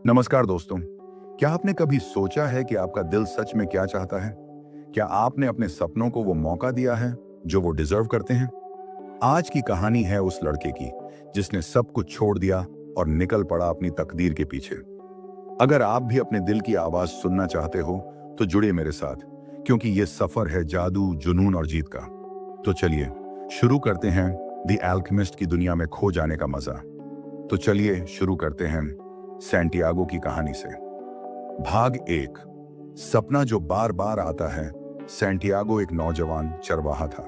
नमस्कार दोस्तों। क्या आपने कभी सोचा है कि आपका दिल सच में क्या चाहता है? क्या आपने अपने सपनों को वो मौका दिया है जो वो डिजर्व करते हैं? आज की कहानी है उस लड़के की जिसने सब कुछ छोड़ दिया और निकल पड़ा अपनी तकदीर के पीछे। अगर आप भी अपने दिल की आवाज सुनना चाहते हो तो जुड़िए मेरे साथ, क्योंकि ये सफर है जादू, जुनून और जीत का। तो चलिए शुरू करते हैं द एल्केमिस्ट की दुनिया में खो जाने का मजा। तो चलिए शुरू करते हैं सैंटियागो की कहानी से। भाग एक। सपना जो बार बार आता है। सैंटियागो एक नौजवान चरवाहा था।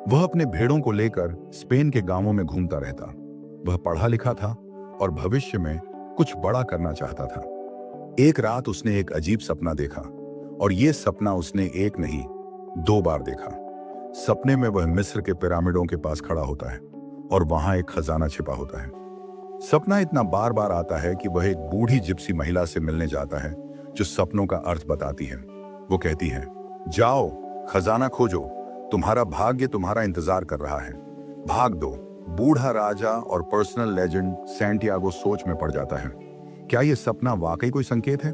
वह अपने भेड़ों को लेकर स्पेन के गांवों में घूमता रहता। वह पढ़ा लिखा था और भविष्य में कुछ बड़ा करना चाहता था। एक रात उसने एक अजीब सपना देखा, और यह सपना उसने एक नहीं, दो बार देखा। सपने में वह मिस्र के पिरामिडों के पास खड़ा होता है और वहां एक खजाना छिपा होता है। सपना इतना बार बार आता है कि वह एक बूढ़ी जिप्सी महिला से मिलने जाता है जो सपनों का अर्थ बताती है। वो कहती है, जाओ, खजाना खोजो, तुम्हारा भाग्य तुम्हारा इंतजार कर रहा है। भाग दो। बूढ़ा राजा और पर्सनल लेजेंड सैंटियागो सोच में पड़ जाता है। क्या यह सपना वाकई कोई संकेत है?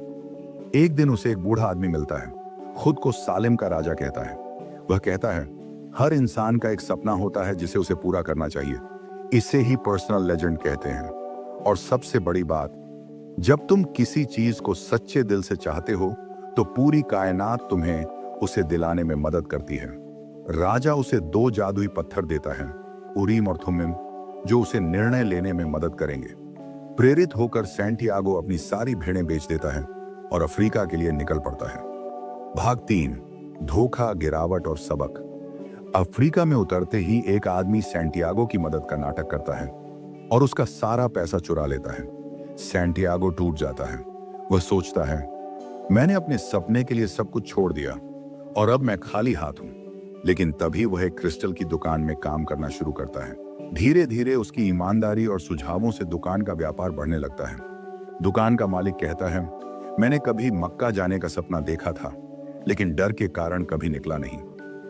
एक दिन उसे एक बूढ़ा आदमी मिलता है। खुद को सालिम का राजा कहता है। वह कहता है, हर इंसान का एक सपना होता है जिसे उसे पूरा करना चाहिए। इसे ही पर्सनल लेजेंड कहते हैं। और सबसे बड़ी बात, जब तुम किसी चीज को सच्चे दिल से चाहते हो तो पूरी कायनात तुम्हें उसे दिलाने में मदद करती है। राजा उसे दो जादुई पत्थर देता है, उरीम और थुम्मिम, जो उसे निर्णय लेने में मदद करेंगे। प्रेरित होकर सैंटियागो अपनी सारी भेड़ें बेच देता है और अफ्रीका के लिए निकल पड़ता है। भाग तीन। धोखा, गिरावट और सबक। अफ्रीका में उतरते ही एक आदमी सैंटियागो की मदद का नाटक करता है और उसका सारा पैसा चुरा लेता है। सैंटियागो टूट जाता है। वह सोचता है, मैंने अपने सपने के लिए सब कुछ छोड़ दिया और अब मैं खाली हाथ हूं। लेकिन तभी वह एक क्रिस्टल की दुकान में काम करना शुरू करता है। धीरे धीरे उसकी ईमानदारी और सुझावों से दुकान का व्यापार बढ़ने लगता है। दुकान का मालिक कहता है, मैंने कभी मक्का जाने का सपना देखा था, लेकिन डर के कारण कभी निकला नहीं।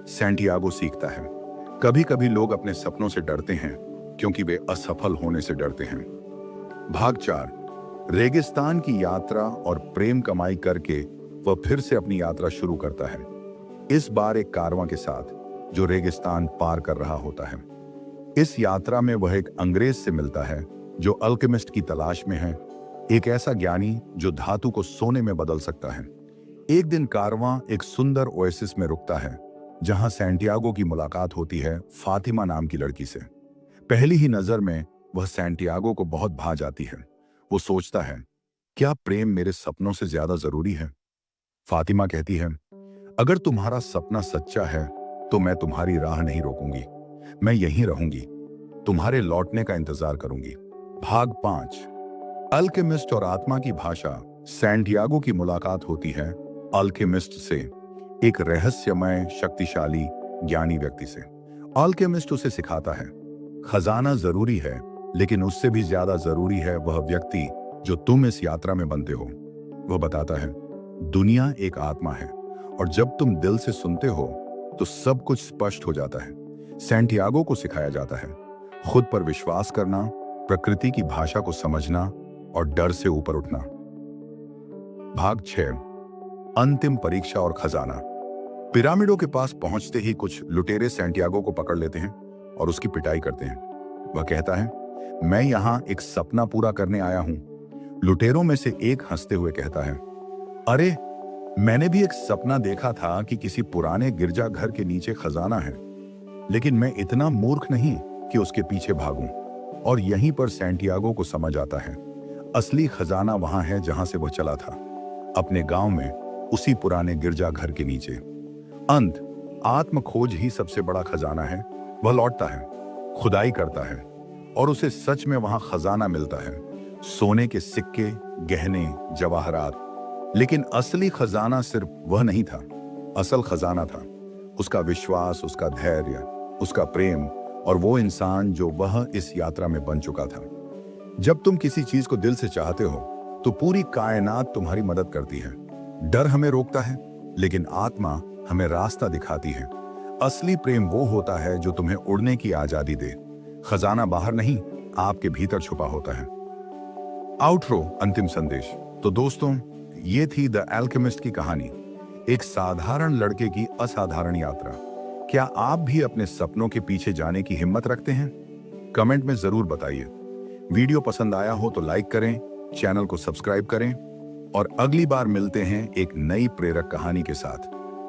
सैंटियागो सीखता है, कभी कभी लोग अपने सपनों से डरते हैं क्योंकि वे असफल होने से डरते हैं। भाग चार। रेगिस्तान की यात्रा और प्रेम कमाई करके वह फिर से अपनी यात्रा शुरू करता है। इस बार एक कारवां के साथ जो रेगिस्तान पार कर रहा होता है। इस यात्रा में वह एक अंग्रेज से मिलता है जो अल्केमिस्ट की तलाश में है, एक ऐसा ज्ञानी जो धातु को सोने में बदल सकता है। एक दिन कारवां एक सुंदर ओएसिस में रुकता है जहां सैंटियागो की मुलाकात होती है फातिमा नाम की लड़की से। पहली ही नजर में वह सैंटियागो को बहुत भा जाती है। वो सोचता है, क्या प्रेम मेरे सपनों से ज्यादा जरूरी है? फातिमा कहती है, अगर तुम्हारा सपना सच्चा है तो मैं तुम्हारी राह नहीं रोकूंगी। मैं यहीं रहूंगी, तुम्हारे लौटने का इंतजार करूंगी। भाग पांच। अल्केमिस्ट और आत्मा की भाषा। सैंटियागो की मुलाकात होती है अल्केमिस्ट से, एक रहस्यमय, शक्तिशाली, ज्ञानी व्यक्ति से। अल्केमिस्ट उसे सिखाता है, खजाना जरूरी है, लेकिन उससे भी ज्यादा जरूरी है वह व्यक्ति जो तुम इस यात्रा में बनते हो। वह बताता है, दुनिया एक आत्मा है और जब तुम दिल से सुनते हो तो सब कुछ स्पष्ट हो जाता है। सैंटियागो को सिखाया जाता है खुद पर विश्वास करना, प्रकृति की भाषा को समझना और डर से ऊपर उठना। भाग 6। अंतिम परीक्षा और खजाना। पिरामिडों के पास पहुंचते ही कुछ लुटेरे सैंटियागो को पकड़ लेते हैं और उसकी पिटाई करते हैं। वह कहता है, मैं यहां एक सपना पूरा करने आया हूं। लुटेरों में से एक हंसते हुए कहता है, अरे, मैंने भी एक सपना देखा था कि किसी पुराने गिरजाघर के नीचे खजाना है, लेकिन मैं इतना मूर्ख नहीं कि उसके पीछे भागूं। और यहीं पर सैंटियागो को समझ आता है, असली खजाना वहां है जहां से वह चला था, अपने गांव में, उसी पुराने गिरजाघर के नीचे। अंत। आत्म खोज ही सबसे बड़ा खजाना है। वह लौटता है, खुदाई करता है और उसे सच में वहां खजाना मिलता है, सोने के सिक्के, गहने, जवाहरात। लेकिन असली खजाना सिर्फ वह नहीं था। असल खजाना था उसका विश्वास, उसका धैर्य, उसका प्रेम और वो इंसान जो वह इस यात्रा में बन चुका था। जब तुम किसी चीज को दिल से चाहते हो तो पूरी कायनात तुम्हारी मदद करती है। डर हमें रोकता है, लेकिन आत्मा हमें रास्ता दिखाती है। असली प्रेम वो होता है जो तुम्हें उड़ने की आजादी दे। खजाना बाहर नहीं, आपके भीतर छुपा होता है। आउटरो, अंतिम संदेश। तो दोस्तों, ये थी द एल्केमिस्ट की कहानी, एक साधारण लड़के की असाधारण यात्रा। क्या आप भी अपने सपनों के पीछे जाने की हिम्मत रखते हैं? कमेंट में जरूर बताइए। वीडियो पसंद आया हो तो लाइक करें, चैनल को सब्सक्राइब करें और अगली बार मिलते हैं एक नई प्रेरक कहानी के साथ।